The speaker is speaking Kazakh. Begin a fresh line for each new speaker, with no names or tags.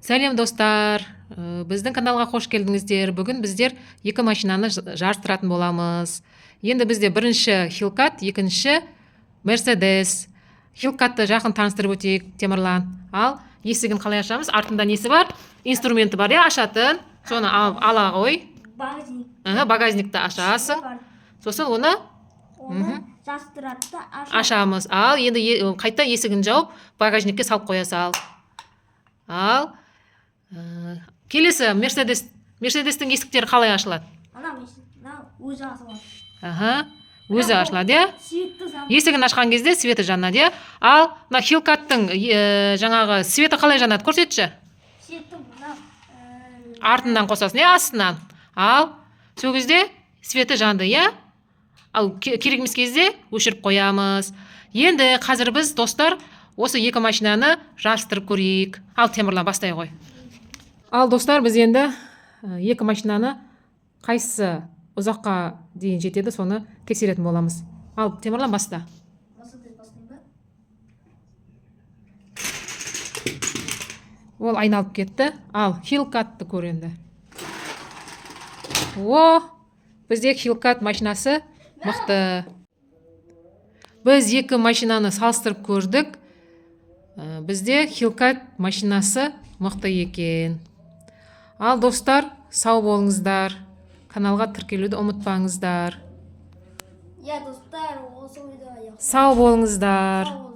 Сәлем достар, біздің каналға қош келдіңіздер. Бүгін біздер екі машинаны жарыстыратын боламыз. Енді бізде бірінші Хилкат, екінші Мерседес. Хилкатты жақын таныстырып өтейік, Темірлан. Ал есігін қалай ашамыз? Артында несі бар? Инструменті бар, ашатын. Соны ала қой. Багажникті ашасың. Сосын оны ашамыз. Ал енді қайта есігін жауып, багажникке салып қоя сал. Ал келесі Мерседестің есіктері қалай ашылады?
Өзі ашылады.
Өзі ашылады, Есігін ашқан кезде светі жанады, Ал Хилкаттың жаңағы светі қалай жанады? Көрсетші. Артынан қосасың, астынан. Ал сол кезде светі жанды, Ал керек емес кезде өшіріп қоямыз. Енді қазір біз достар осы екі машинаны жарыстырып көрейік. Ал Темірлан, бастай қой. Ал достар, біз енді екі машинаны қайсысы ұзаққа дейін жетеді, соны тексеретін боламыз. Ал Темірлан, баста. Ол айналып кетті. Ал Хилкатты көр енді. Бізде Хилкат машинасы мықты. Біз екі машинаны салыстырып көрдік. Бізде Хилкат машинасы мықты екен. Ал достар, сау болыңыздар. Каналға тіркелуді ұмытпаңыздар.
Достар, осы видео
Сау болыңыздар.